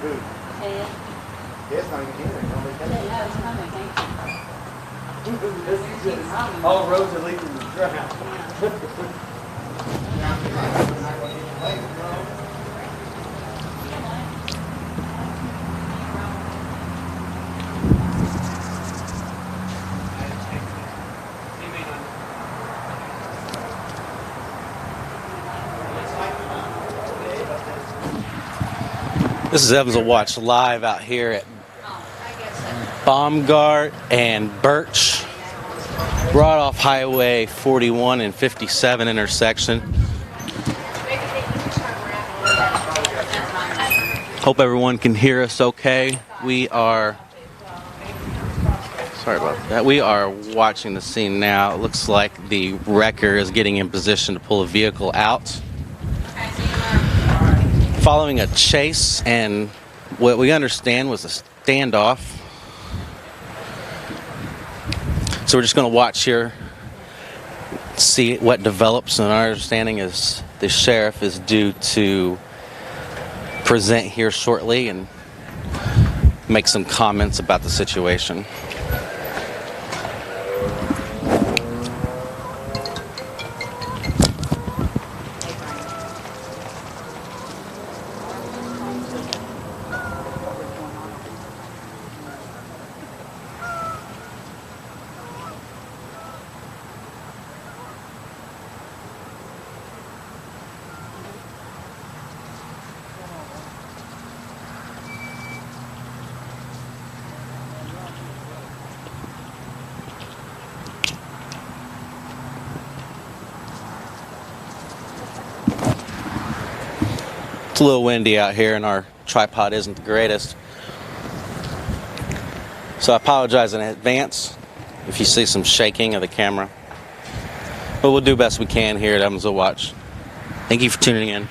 Who? Ted. Ted's not even here. Yeah, it's coming, thank you. All roads are leading to the ground. This is Evansville Watch live out here at Baumgart and Birch, right off Highway 41 and 57 intersection. Hope everyone can hear us okay. We are, sorry about that, we are watching the scene now. It looks like the wrecker is getting in position to pull a vehicle out, following a chase and what we understand was a standoff. So we're just going to watch here, see what develops, and our understanding is the sheriff is due to present here shortly and make some comments about the situation. It's a little windy out here and our tripod isn't the greatest, so I apologize in advance if you see some shaking of the camera, but we'll do best we can here at Evansville Watch. Thank you for tuning in.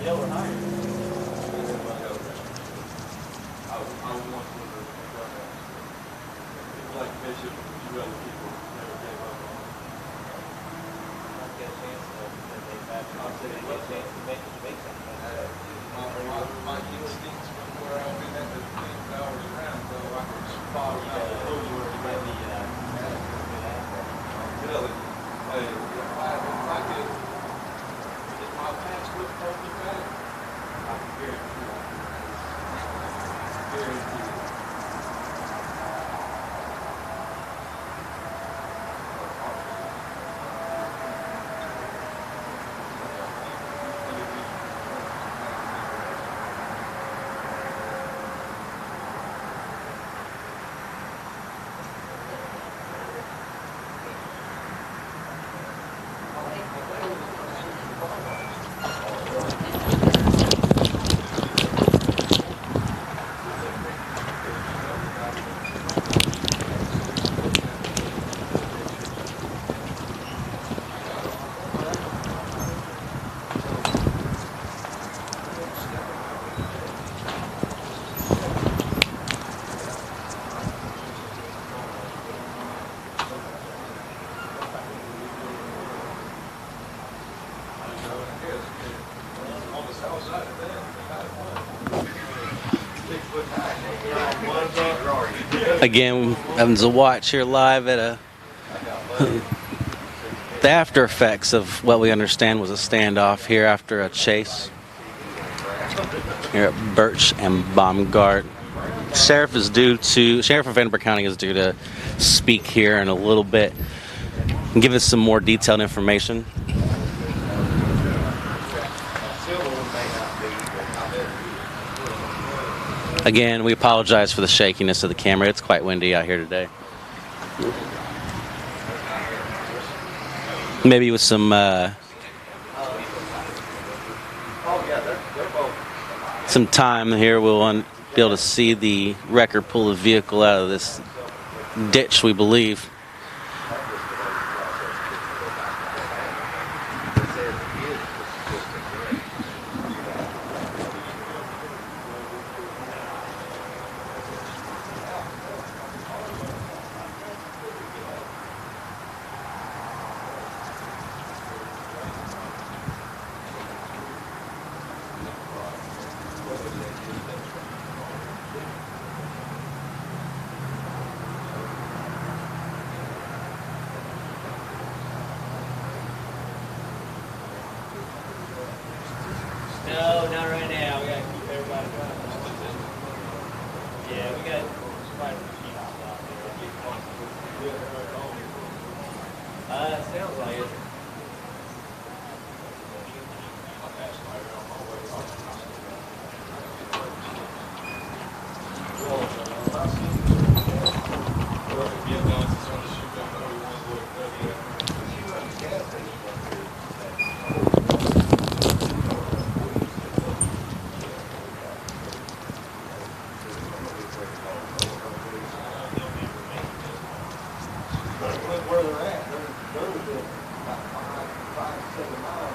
Yeah, we're hiring. I want to people like Bishop, you other people never gave up on it. Get a chance to make something. My instincts from where I've been at the things hours around, so I can spot them out of those where you might be really, hey, if I get, if my pants look totally bad, I can guarantee it. Guarantee it. Again, Evans Ewatch here live at the after effects of what we understand was a standoff here after a chase here at Birch and Baumgart. Sheriff of Vanderbilt County is due to speak here in a little bit and give us some more detailed information. Again, we apologize for the shakiness of the camera. It's quite windy out here today. Maybe with some time here, we'll be able to see the wrecker pull the vehicle out of this ditch, we believe. No, not right now. We gotta keep everybody running. Yeah, we got quite a few out there. Sounds like it. Where they're at, they're within about 5-7 miles.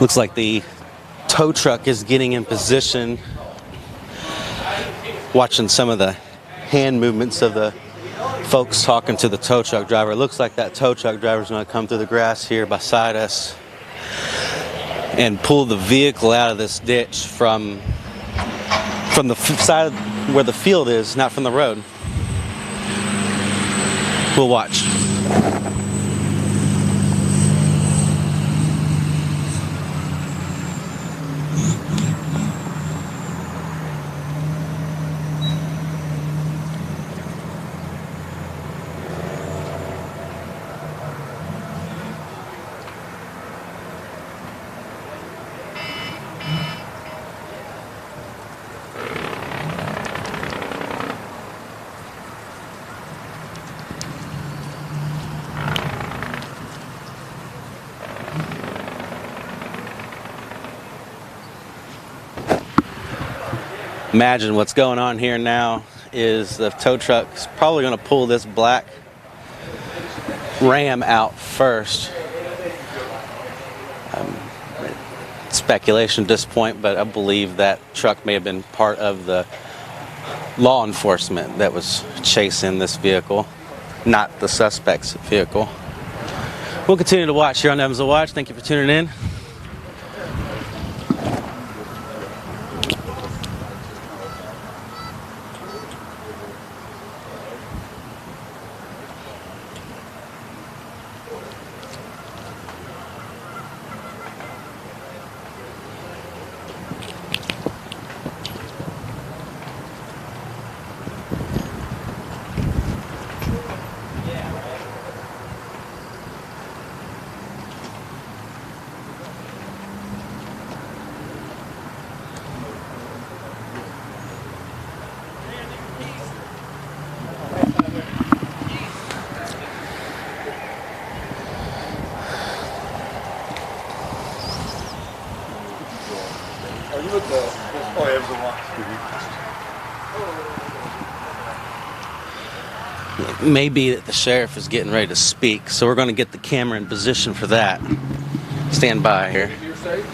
Looks like the tow truck is getting in position. Watching some of the hand movements of the folks talking to the tow truck driver. It looks like that tow truck driver is going to come through the grass here beside us and pull the vehicle out of this ditch from the side where the field is, not from the road. We'll watch. Imagine what's going on here now is the tow truck's probably going to pull this black Ram out first. Speculation at this point, but I believe that truck may have been part of the law enforcement that was chasing this vehicle, not the suspect's vehicle. We'll continue to watch here on Evansville Watch. Thank you for tuning in. Are you with the, oh, Evansville Watch? It may be that the sheriff is getting ready to speak, so we're going to get the camera in position for that. Stand by here. You're safe?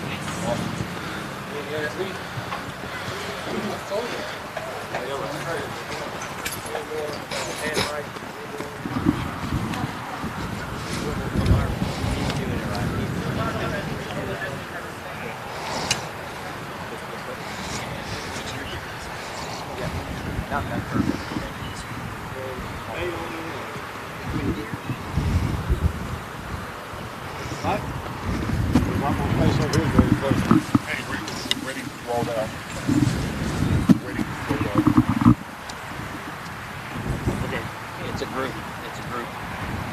It's a group. It's a group.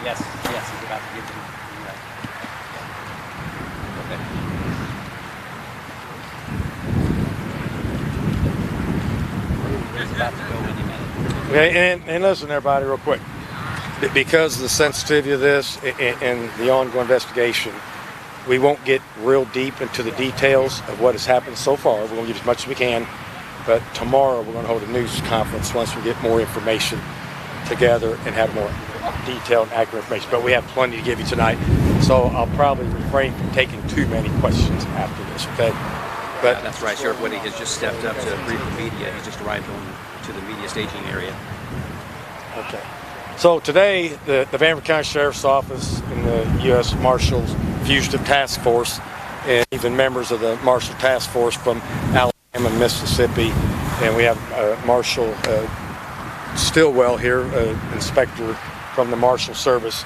Yes, yes, he's about to give them. Okay. He's about to go any minute. Okay, and listen, everybody, real quick. Because of the sensitivity of this and the ongoing investigation, we won't get real deep into the details of what has happened so far. We're going to get as much as we can. But tomorrow we're going to hold a news conference once we get more information together and have more detailed and accurate information. But we have plenty to give you tonight. So I'll probably refrain from taking too many questions after this, okay? But Yeah, that's right. Sheriff Whitty has just stepped up to brief the media. He's just arrived to the media staging area. okay. So today, the Evansville County Sheriff's Office and the U.S. Marshals Fugitive Task Force, and even members of the Marshal Task Force from Alabama and Mississippi, and we have Marshal Stillwell here, inspector from the Marshal Service.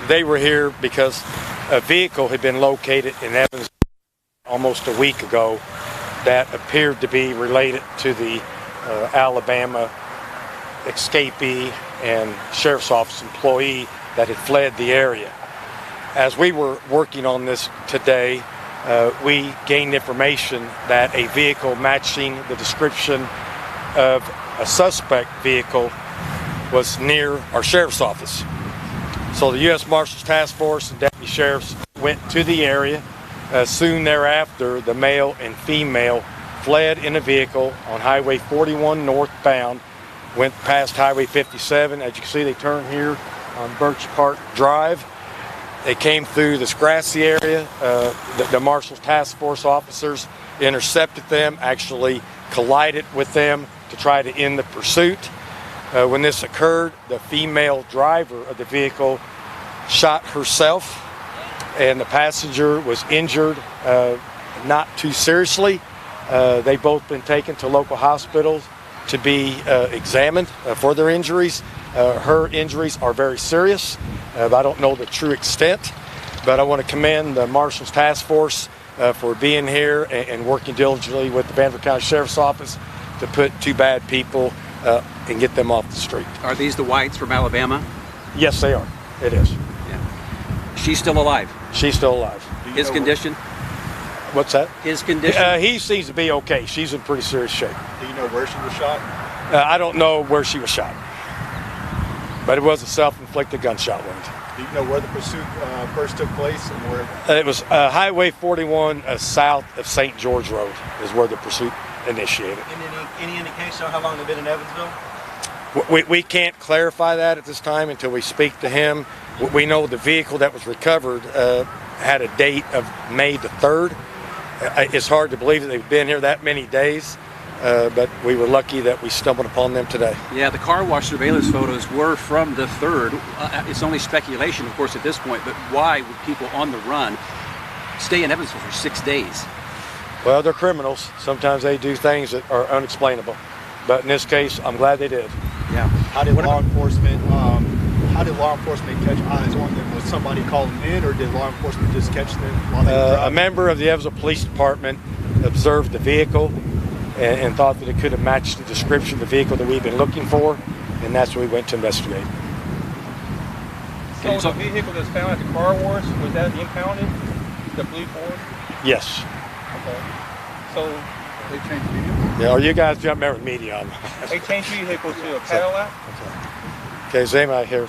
They were here because a vehicle had been located in Evansville almost a week ago that appeared to be related to the Alabama escapee and Sheriff's Office employee that had fled the area. As we were working on this today, we gained information that a vehicle matching the description of a suspect vehicle was near our Sheriff's Office. So the U.S. Marshals Task Force and Deputy Sheriffs went to the area. Soon thereafter, the male and female fled in a vehicle on Highway 41 northbound, went past Highway 57. As you can see, they turned here on Birch Park Drive, They came through this grassy area. The Marshals Task Force officers intercepted them, actually collided with them to try to end the pursuit. When this occurred, the female driver of the vehicle shot herself, and the passenger was injured, not too seriously. They've both been taken to local hospitals to be examined for their injuries. Her injuries are very serious. I don't know the true extent, but I want to commend the Marshals Task Force for being here and working diligently with the Evansville County Sheriff's Office to put two bad people and get them off the street. Are these the Whites from Alabama? Yes, they are. It is. Yeah. She's still alive. She's still alive. His condition? What's that? His condition? He seems to be okay. She's in pretty serious shape. Do you know where she was shot? I don't know where she was shot, but it was a self-inflicted gunshot wound. Do you know where the pursuit first took place and where? It was Highway 41 south of St. George Road is where the pursuit initiated. Any indication on how long they've been in Evansville? We can't clarify that at this time until we speak to him. We know the vehicle that was recovered had a date of May the 3rd. It's hard to believe that they've been here that many days, but we were lucky that we stumbled upon them today. Yeah, the car wash surveillance photos were from the 3rd. It's only speculation, of course, at this point, but why would people on the run stay in Evansville for 6 days? Well, they're criminals. Sometimes they do things that are unexplainable. But in this case, I'm glad they did. Yeah. How did law enforcement catch eyes on them? Was somebody calling in, or did law enforcement just catch them while they were driving? A member of the Evansville Police Department observed the vehicle and thought that it could have matched the description of the vehicle that we've been looking for, and that's what we went to investigate. So the vehicle that's found at the car wash, was that impounded? The blue Ford? Yes. Okay. So they changed the vehicle? Yeah, or you guys jump in with media on that. They changed the vehicle to a Cadillac? Okay, is anybody here?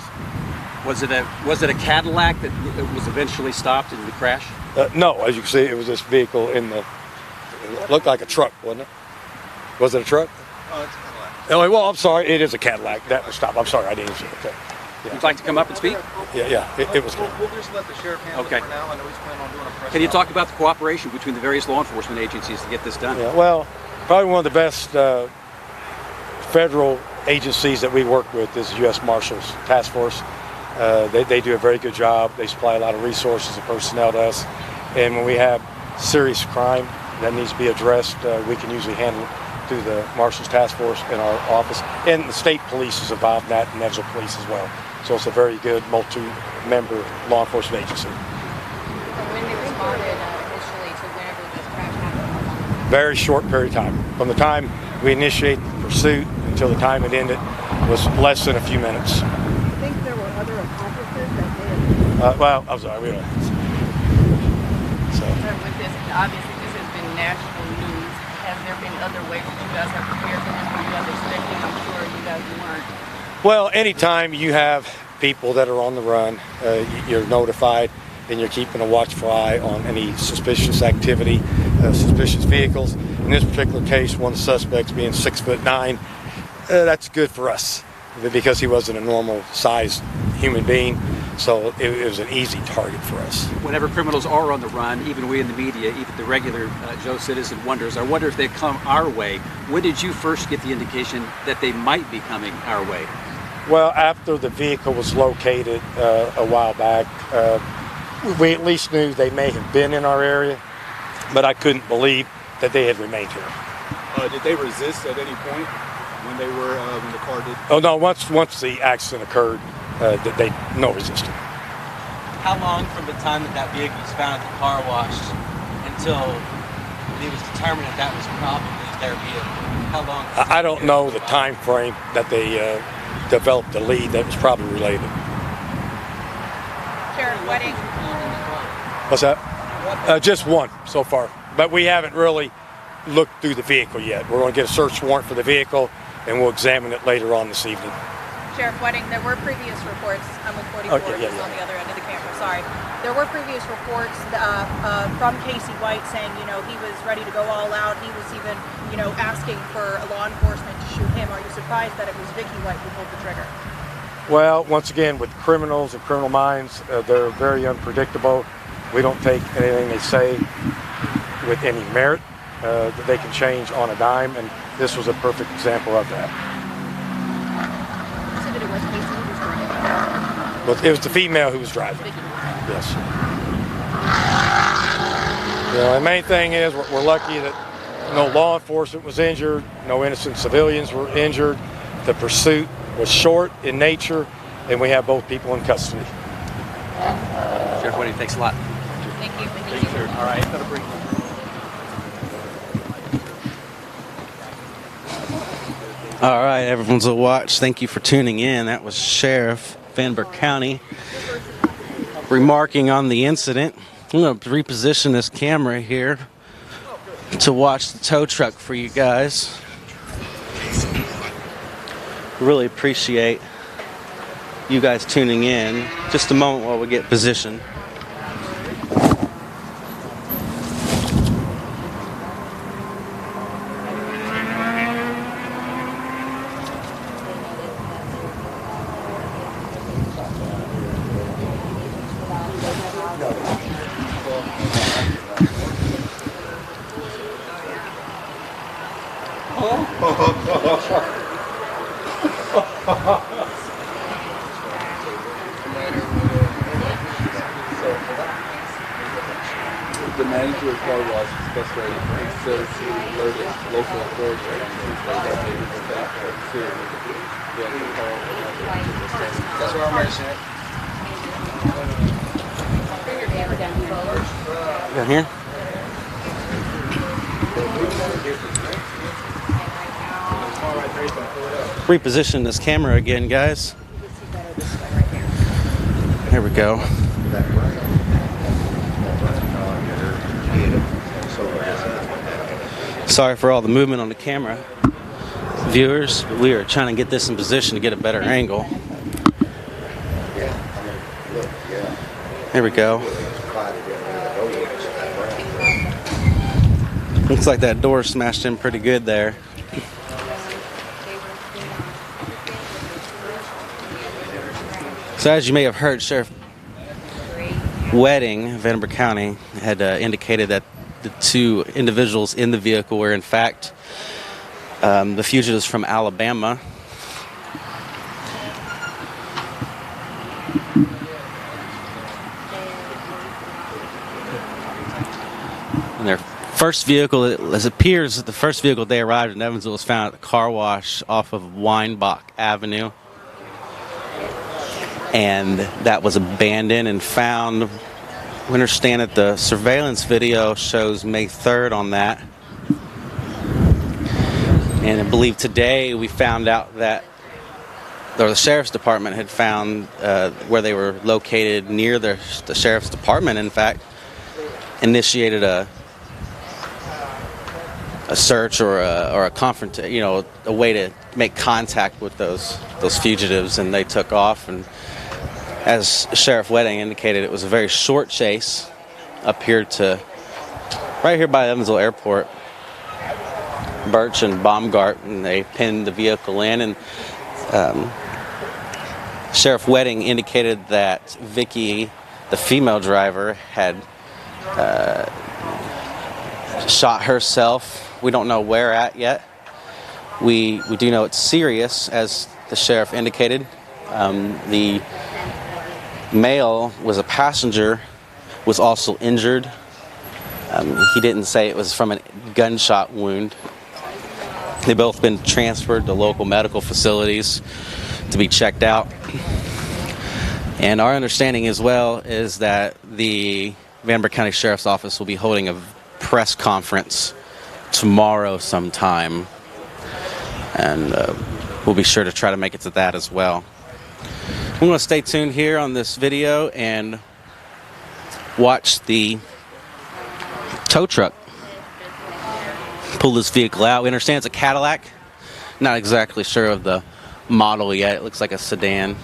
Was it a Cadillac that was eventually stopped in the crash? No, as you can see, it was this vehicle it looked like a truck, wasn't it? Was it a truck? Oh, it's a Cadillac. Oh, well, I'm sorry, it is a Cadillac. That was stopped. I'm sorry, I didn't see it. Okay. Would you like to come up and speak? Yeah, it was good. We'll just let the sheriff handle Okay. it for now. I know he's planning on doing a press Can you conference. talk about the cooperation between the various law enforcement agencies to get this done? Yeah, well, probably one of the best federal agencies that we work with is U.S. Marshals Task Force. They do a very good job. They supply a lot of resources and personnel to us. And when we have serious crime that needs to be addressed, we can usually handle it through the Marshals Task Force in our office. And the state police is involved in that, and Evansville Police as well. So it's a very good multi-member law enforcement agency. When they responded initially to whenever this crash happened? Very short period of time. From the time we initiated the pursuit until the time it ended was less than a few minutes. Do you think there were other accomplices that did? Well, I'm sorry, we don't. So. With this, obviously this has been national news. Has there been other ways that you guys have prepared for this? Were you guys expecting? I'm sure you guys weren't. Well, anytime you have people that are on the run, you're notified and you're keeping a watchful eye on any suspicious activity, suspicious vehicles. In this particular case, one of the suspects being 6'9", that's good for us because he wasn't a normal sized human being. So it was an easy target for us. Whenever criminals are on the run, even we in the media, even the regular Joe citizen wonders, I wonder if they've come our way. When did you first get the indication that they might be coming our way? Well, after the vehicle was located a while back, we at least knew they may have been in our area, but I couldn't believe that they had remained here. Did they resist at any point when they were when the car did? Oh no! Once the accident occurred, they no resistance. How long from the time that vehicle was found at the car wash until it was determined that was probably their vehicle? How long? I don't know the time frame that they developed the lead that was probably related. Sheriff Whiting. What's that? Just one so far, but we haven't really looked through the vehicle yet. We're going to get a search warrant for the vehicle, and we'll examine it later on this evening. Sheriff Whiting, there were previous reports. I'm with 44, Okay, who's on the other end of the camera. Sorry. There were previous reports from Casey White saying, he was ready to go all out. He was even, asking for law enforcement to shoot him. Are you surprised that it was Vicky White who pulled the trigger? Well, once again, with criminals and criminal minds, they're very unpredictable. We don't take anything they say with any merit. That they can change on a dime, and this was a perfect example of that. You said that it was Casey who was driving. But it was the female who was driving. Yes. You know, the main thing is we're lucky that no law enforcement was injured, no innocent civilians were injured. The pursuit was short in nature, and we have both people in custody. Sheriff Whiting, thanks a lot. Thank you. Thank you, sir. All right, that'll bring. All right, everyone's a watch. Thank you for tuning in. That was Sheriff Vanderbilt County remarking on the incident. I'm going to reposition this camera here to watch the tow truck for you guys. Really appreciate you guys tuning in. Just a moment while we get positioned. The manager of car wash is frustrated. He says he alerted local authorities on Tuesday that they would take That's where I'm at, Sheriff. Down here? Reposition this camera again, guys. There we go. Sorry for all the movement on the camera. Viewers, we are trying to get this in position to get a better angle. There we go. Looks like that door smashed in pretty good there. So as you may have heard, Sheriff Whiting, Vanderbilt County, had indicated that the two individuals in the vehicle were in fact the fugitives from Alabama. And their first vehicle, as it appears, the first vehicle they arrived in Evansville was found at the car wash off of Weinbach Avenue. And that was abandoned and found. We understand that the surveillance video shows May 3rd on that. And I believe today we found out that, or the sheriff's department had found where they were located near the sheriff's department, in fact, initiated a search or a conference, you know, a way to make contact with those fugitives, and they took off. And as Sheriff Whiting indicated, it was a very short chase up here to right here by Evansville Airport, Birch and Baumgart, and they pinned the vehicle in. And Sheriff Whiting indicated that Vicky, the female driver, had shot herself. We don't know where at yet. We do know it's serious, as the sheriff indicated. The male was a passenger, was also injured. He didn't say it was from a gunshot wound. They've both been transferred to local medical facilities to be checked out. And our understanding as well is that the Vanderbilt County Sheriff's Office will be holding a press conference tomorrow sometime. And we'll be sure to try to make it to that as well. I'm going to stay tuned here on this video and watch the tow truck pull this vehicle out. We understand it's a Cadillac. Not exactly sure of the model yet. It looks like a sedan.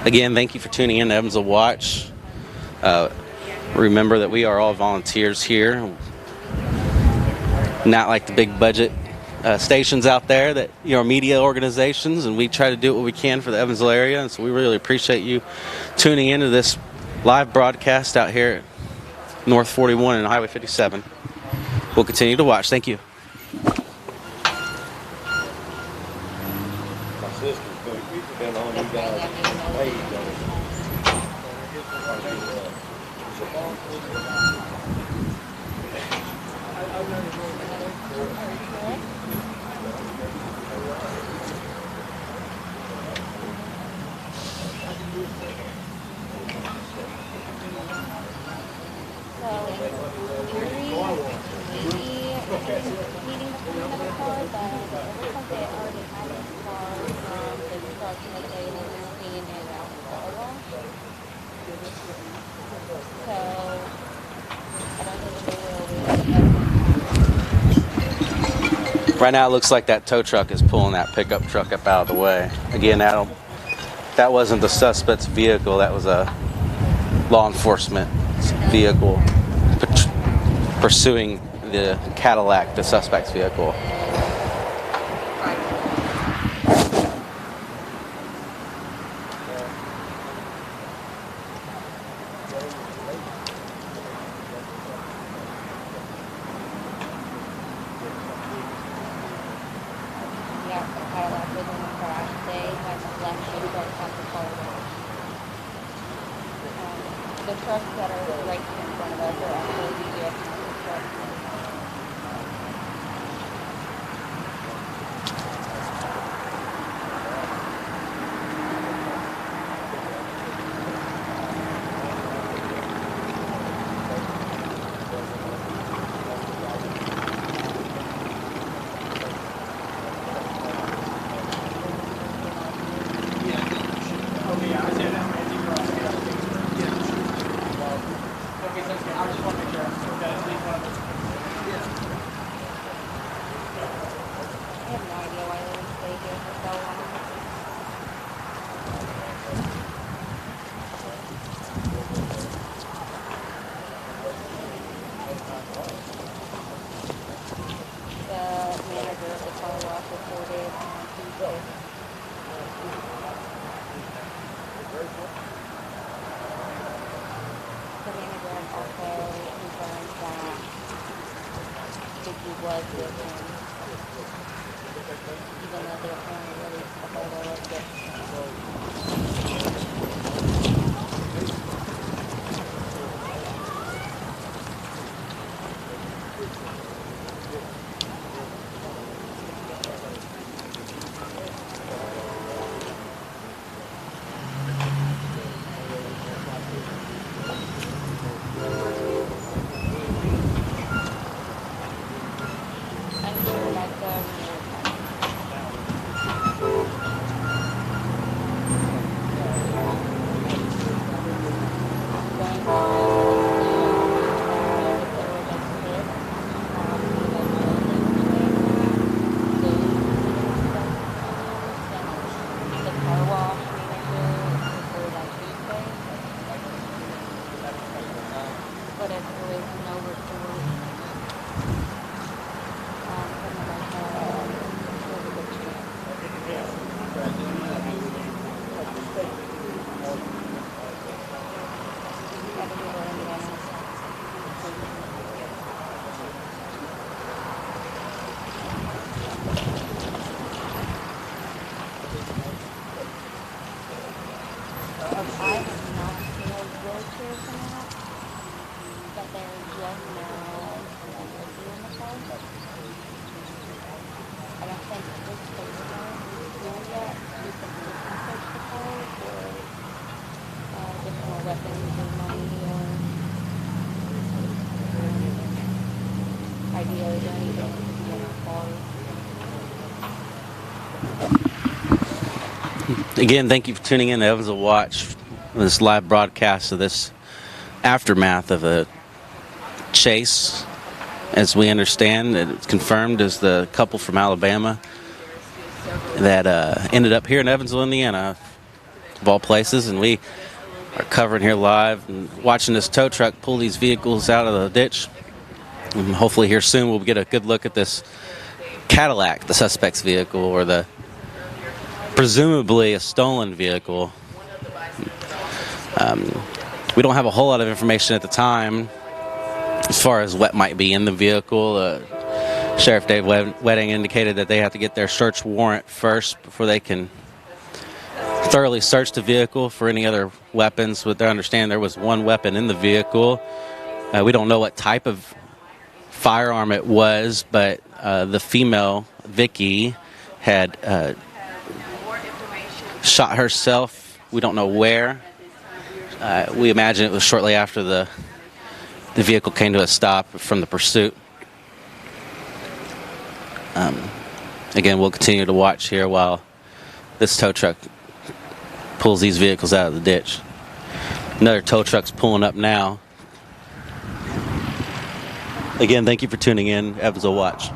Again, thank you for tuning in to Evansville Watch. Remember that we are all volunteers here. not like the big budget stations out there that, you know, media organizations, and we try to do what we can for the Evansville area. And so we really appreciate you tuning into this live broadcast out here at North 41 and Highway 57. We'll continue to watch. Thank you. My sister's been on you guys' page on it. Right now, it looks like that tow truck is pulling that pickup truck up out of the way. Again, that wasn't the suspect's vehicle. That was a law enforcement vehicle pursuing the Cadillac, the suspect's vehicle. The trucks that are right in front of us are actually UPS trucks. The manager also confirmed that Vicky was with him, even though they only released a photo of this. Again, thank you for tuning in to Evansville Watch, this live broadcast of this aftermath of a chase. As we understand, it's confirmed as the couple from Alabama that ended up here in Evansville, Indiana, of all places, and we are covering here live and watching this tow truck pull these vehicles out of the ditch. And hopefully here soon we'll get a good look at this Cadillac, the suspect's vehicle, or the presumably a stolen vehicle. We don't have a whole lot of information at the time as far as what might be in the vehicle. Sheriff Dave Wedding indicated that they have to get their search warrant first before they can thoroughly search the vehicle for any other weapons. With their understanding, there was one weapon in the vehicle. We don't know what type of firearm it was, but the female, Vicky, had shot herself. We don't know where. We imagine it was shortly after the vehicle came to a stop from the pursuit. Again, we'll continue to watch here while this tow truck pulls these vehicles out of the ditch. Another tow truck's pulling up now. Again, thank you for tuning in. Evansville Watch.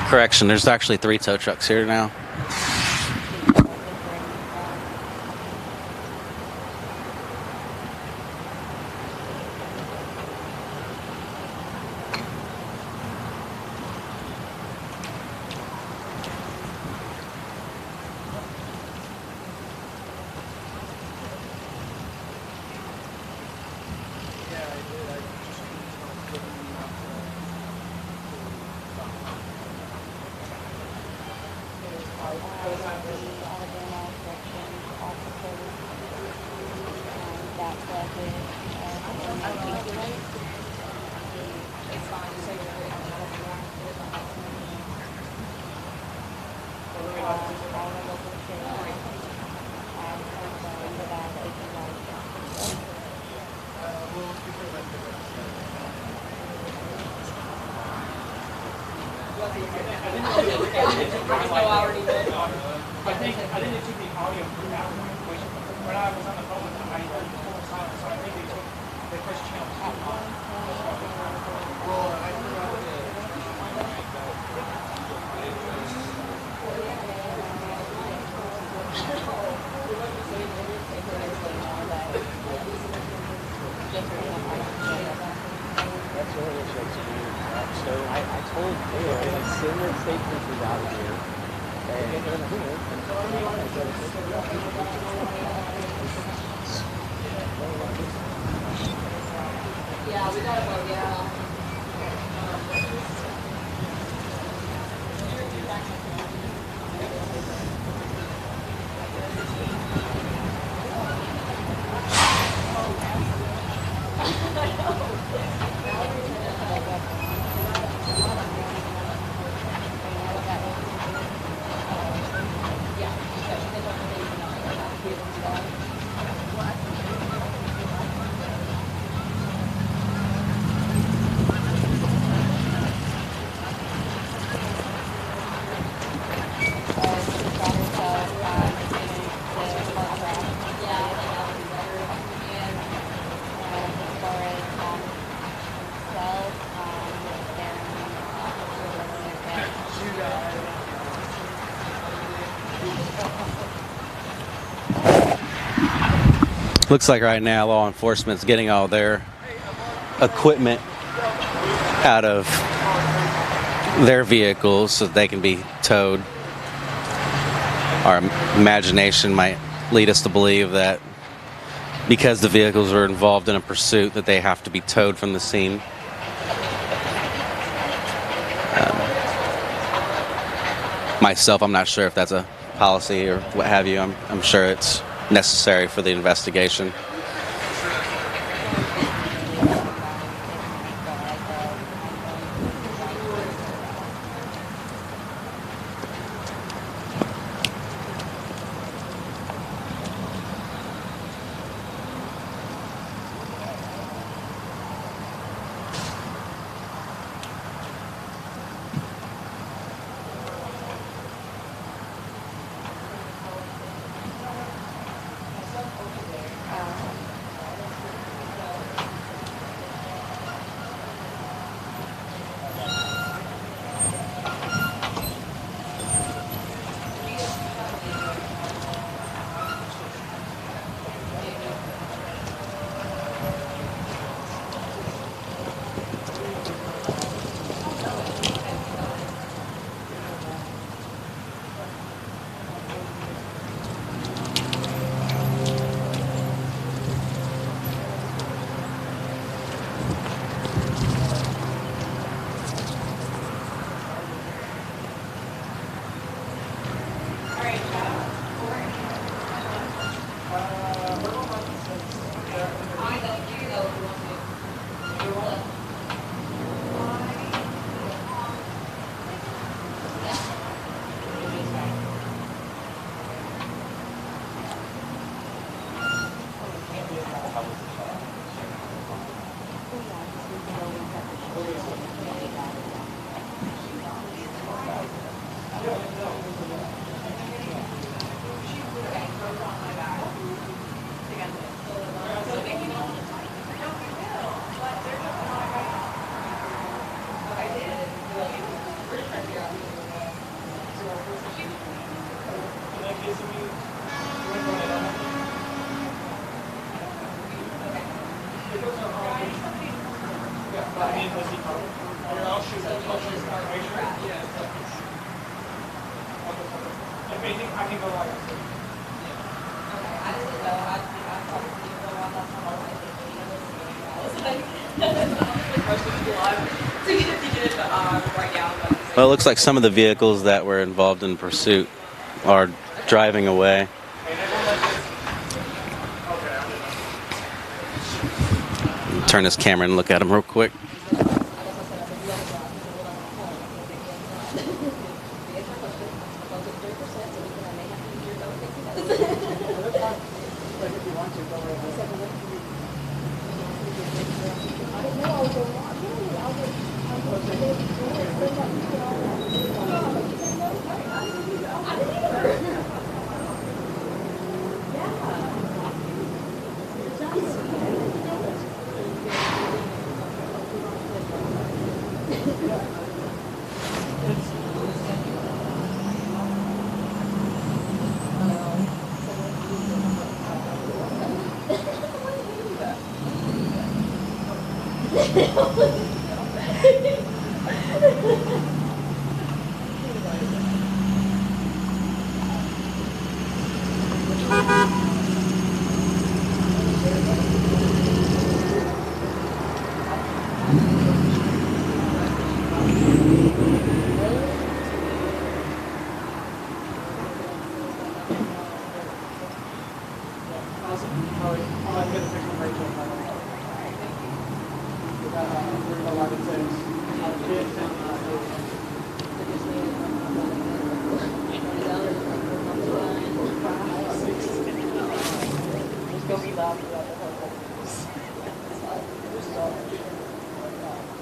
Correction, there's actually 3 tow trucks here now. Looks like right now law enforcement's getting all their equipment out of their vehicles so that they can be towed. Our imagination might lead us to believe that because the vehicles are involved in a pursuit that they have to be towed from the scene. Myself, I'm not sure if that's a policy or what have you. I'm sure it's necessary for the investigation. Well, it looks like some of the vehicles that were involved in pursuit are driving away. Turn this camera and look at them real quick.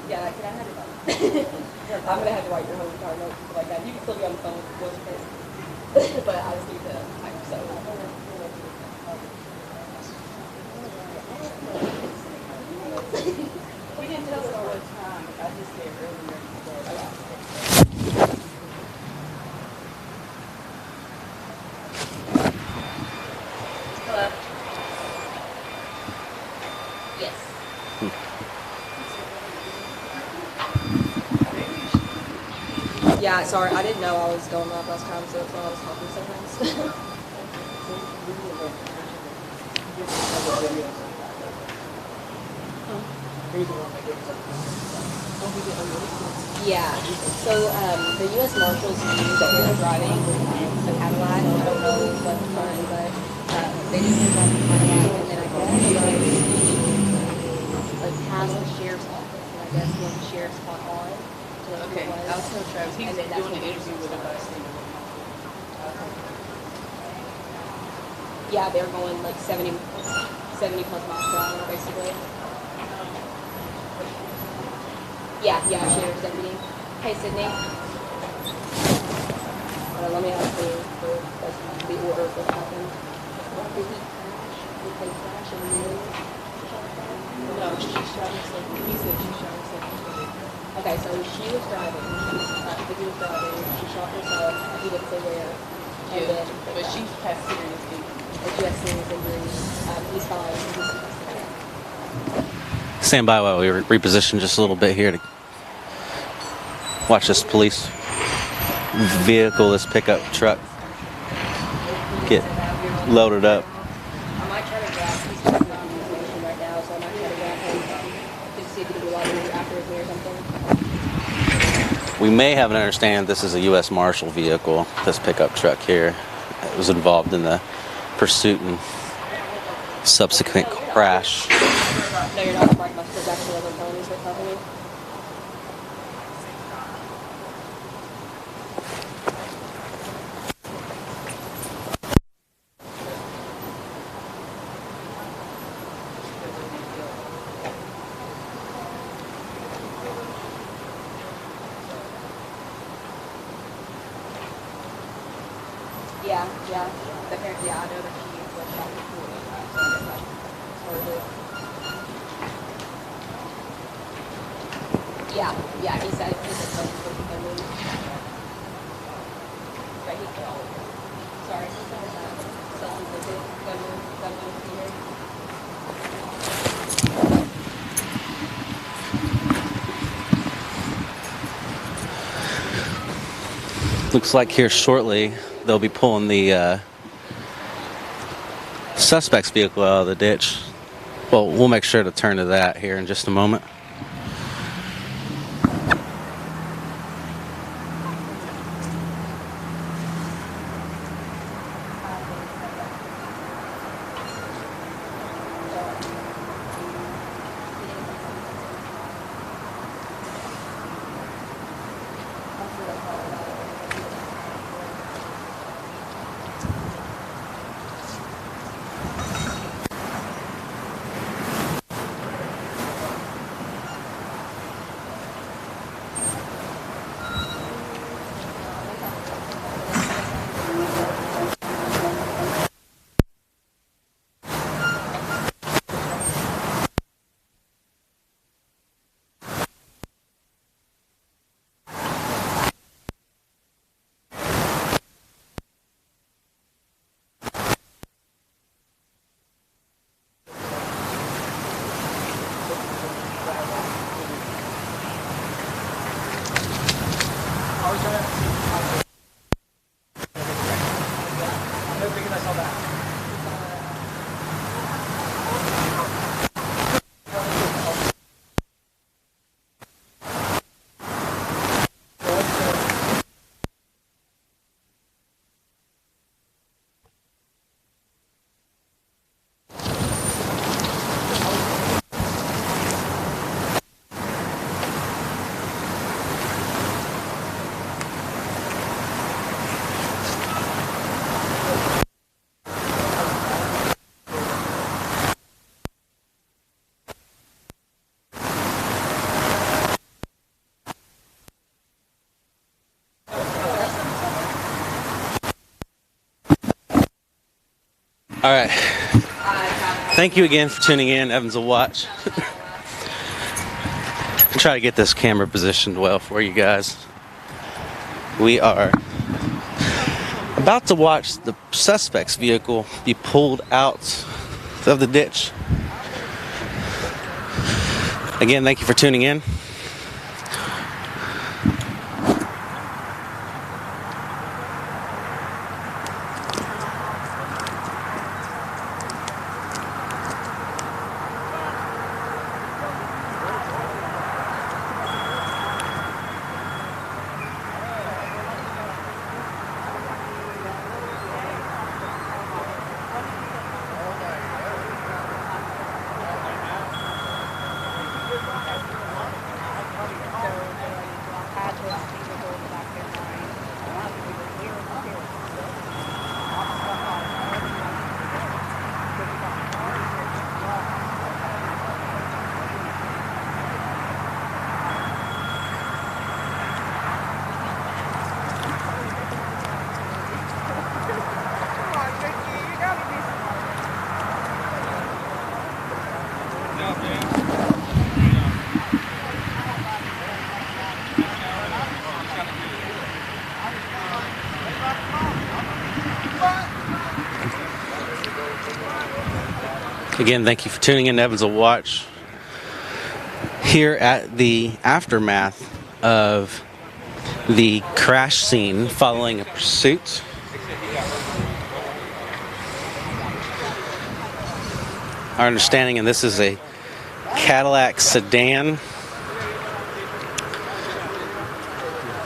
Yeah, can I have it? I'm gonna have to write your whole entire note like that. You can still be on the phone with voice face, but I just need to type so. We didn't tell her what time. I just said earlier. Hello. Yes. Yeah, sorry, I didn't know I was going live last time, so that's why I was talking so fast. Yeah, so the U.S. Marshals used that we were driving a Cadillac. I don't know what kind, but they just moved on the Cadillac, and then I guess like past the sheriff's office, and I guess when the sheriff's caught on. Okay, I'll tell Travis. He's doing an interview with a bystander. Yeah, they're going like 70 plus miles per hour, basically. Yeah, sheriff's deputy. Hey, Sydney. Let me ask you the order of what happened. Did he crash? Did they crash in the middle? No, she shot herself. He said she shot herself. Okay, so she was driving. Vicky was driving. She shot herself. He didn't say where. And Yeah, then, but she has serious injuries. she has serious injuries. He's fine. Stand by while we reposition just a little bit here to watch this police vehicle, this pickup truck, get loaded up. I might try to grab he's talking about the information right now, so I might try to grab him to see if he can do a lot of after with me or something. We may have an understanding this is a U.S. Marshal vehicle, this pickup truck here. It was involved in the pursuit and subsequent crash. No, you're not smart enough to go back to the other felonies they're telling me. Yeah. Apparently, I know that she was shot before. So I guess that's part of it. Yeah, he said something for the gun. Right, sorry, self-inflicted gun here. Looks like here shortly they'll be pulling the suspect's vehicle out of the ditch. Well, we'll make sure to turn to that here in just a moment. All right. Thank you again for tuning in, Evansville Watch. Try to get this camera positioned well for you guys. We are about to watch the suspect's vehicle be pulled out of the ditch. Again, thank you for tuning in. Again, thank you for tuning in to Evansville Watch. Here at the aftermath of the crash scene following a pursuit. Our understanding, and this is a Cadillac sedan.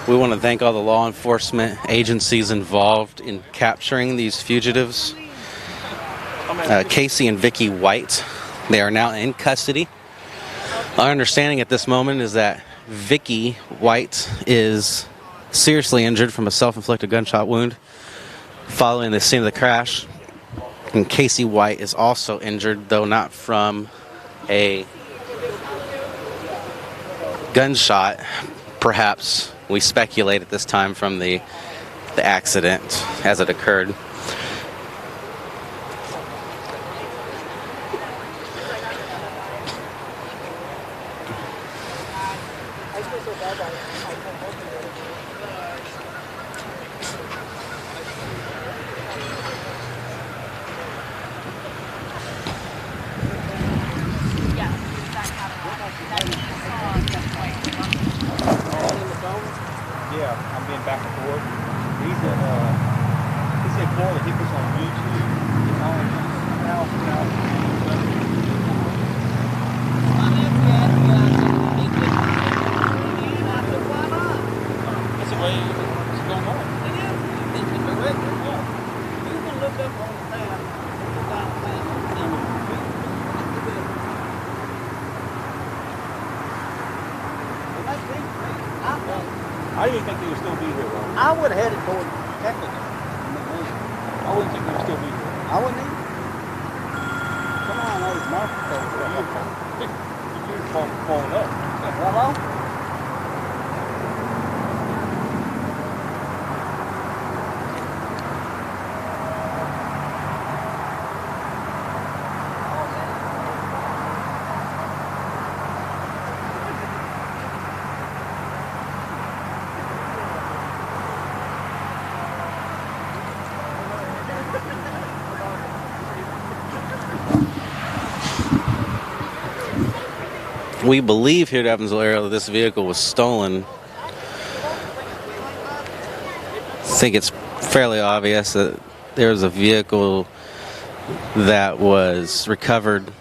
We want to thank all the law enforcement agencies involved in capturing these fugitives. Casey and Vicky White. They are now in custody. Our understanding at this moment is that Vicky White is seriously injured from a self-inflicted gunshot wound following the scene of the crash. And Casey White is also injured, though not from a gunshot. Perhaps we speculate at this time from the accident as it occurred. Yeah, I'm being back and forth. He said Florida, he was on YouTube. It's all now. That's the way it's going on. You can look up on the map. I didn't think they would still be here, though. I would have headed toward Texas. I wouldn't think they would still be here. I wouldn't either. Come on, those market folks. You're falling up. Hello? We believe here at Evansville area that this vehicle was stolen. I think it's fairly obvious that there's a vehicle that was recovered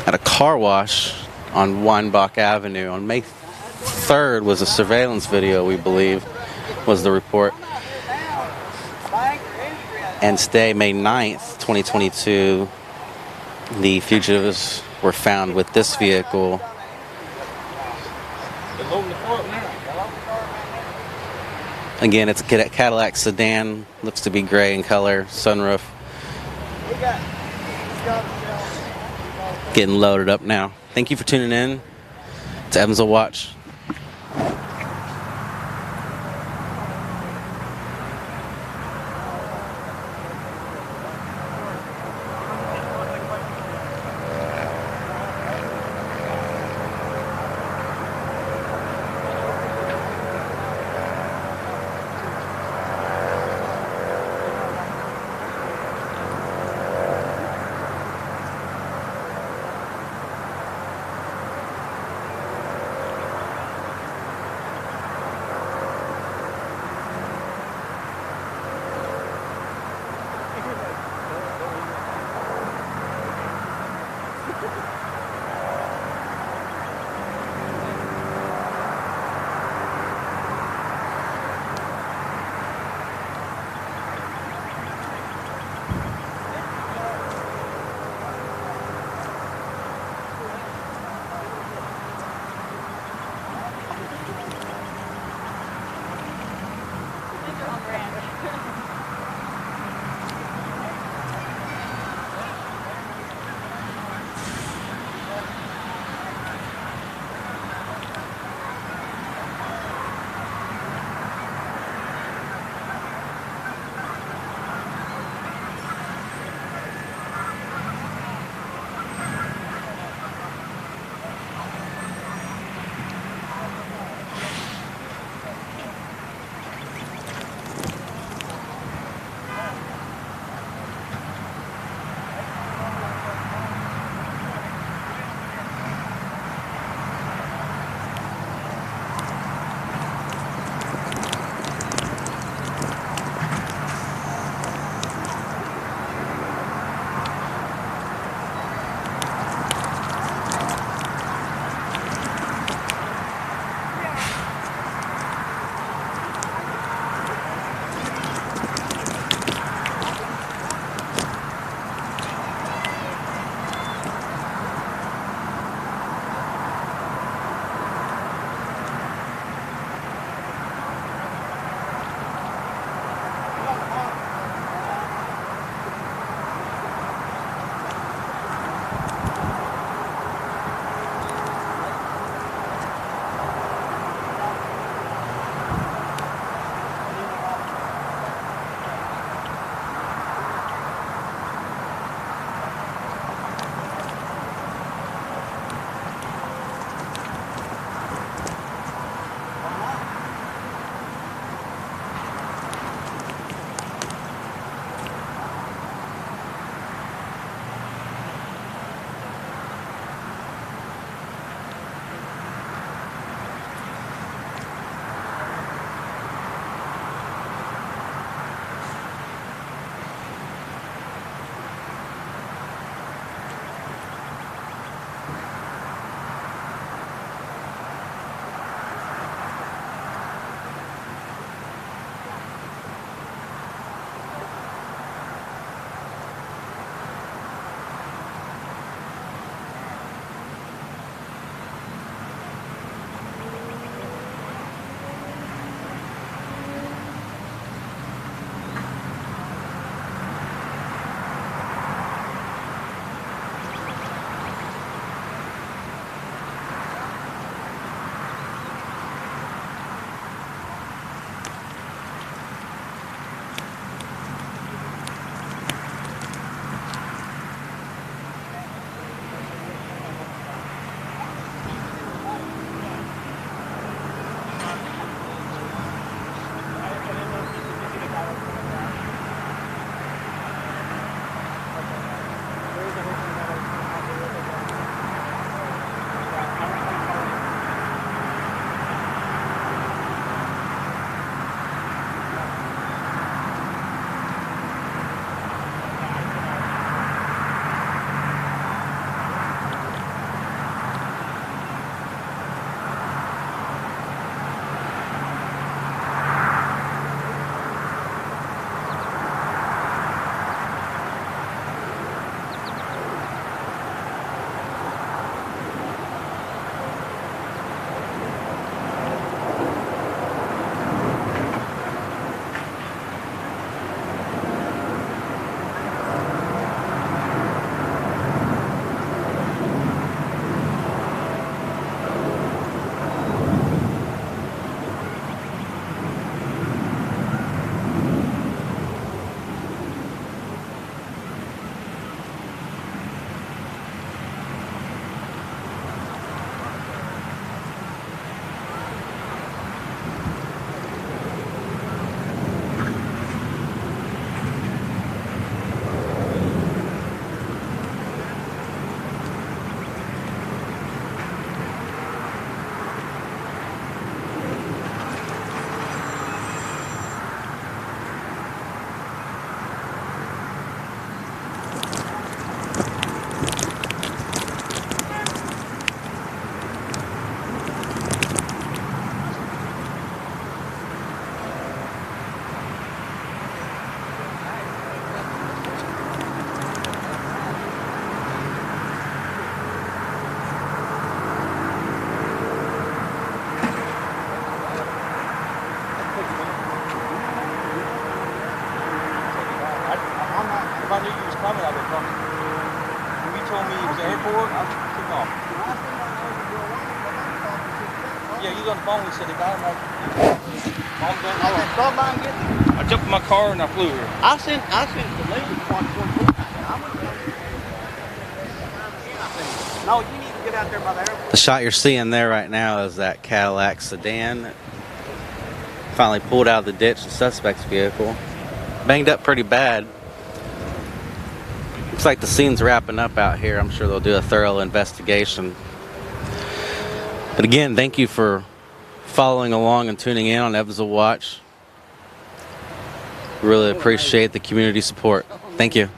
at a car wash on Weinbach Avenue. On May 3rd was a surveillance video, we believe, was the report. And today, May 9th, 2022, the fugitives were found with this vehicle. Again, it's a Cadillac sedan, looks to be gray in color, sunroof. Getting loaded up now. Thank you for tuning in to Evansville Watch. phone and said the guy might. Mom don't know. Stop by and get me. I jumped in my car and I flew here. I sent the lady one. No, you need to get out there by the airport. The shot you're seeing there right now is that Cadillac sedan that finally pulled out of the ditch, the suspect's vehicle. Banged up pretty bad. Looks like the scene's wrapping up out here. I'm sure they'll do a thorough investigation. But again, thank you for following along and tuning in on Evansville Watch. Really appreciate the community support. Thank you.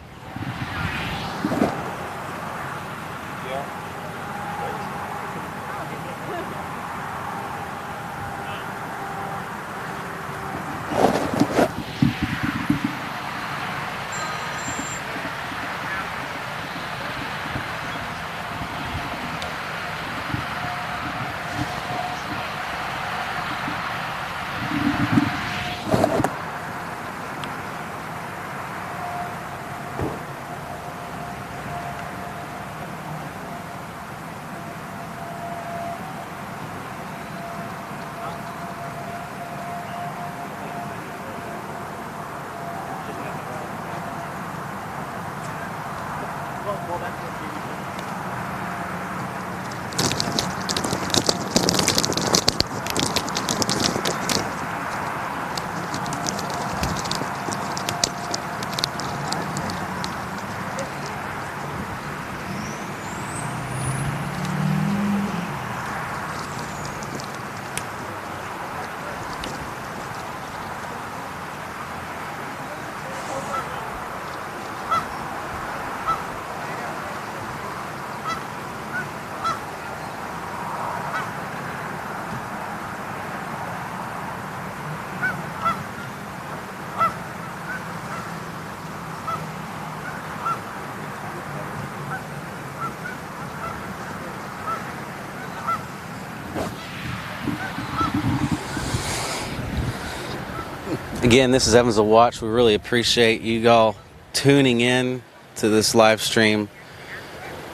Again, this is Evansville Watch. We really appreciate you all tuning in to this live stream,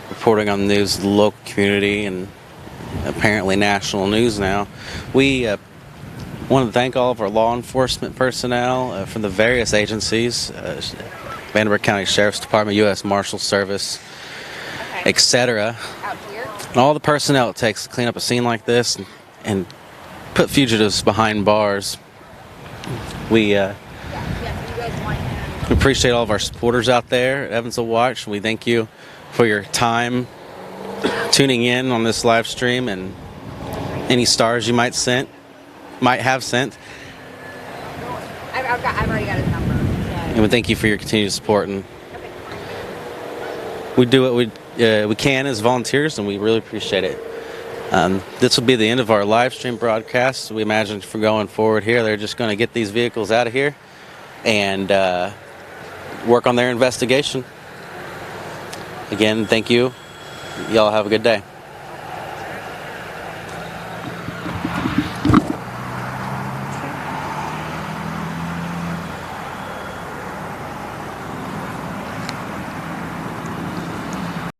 reporting on the news of the local community and apparently national news now. We want to thank all of our law enforcement personnel from the various agencies, Vanderbilt County Sheriff's Department, U.S. Marshal Service, etc. And all the personnel it takes to clean up a scene like this and put fugitives behind bars. We appreciate all of our supporters out there at Evansville Watch. We thank you for your time tuning in on this live stream and any stars you might have sent. I've already got his number. And we thank you for your continued support. And we do what we can as volunteers, and we really appreciate it. This will be the end of our live stream broadcast. We imagine from going forward here, they're just going to get these vehicles out of here and work on their investigation. Again, thank you. Y'all have a good day.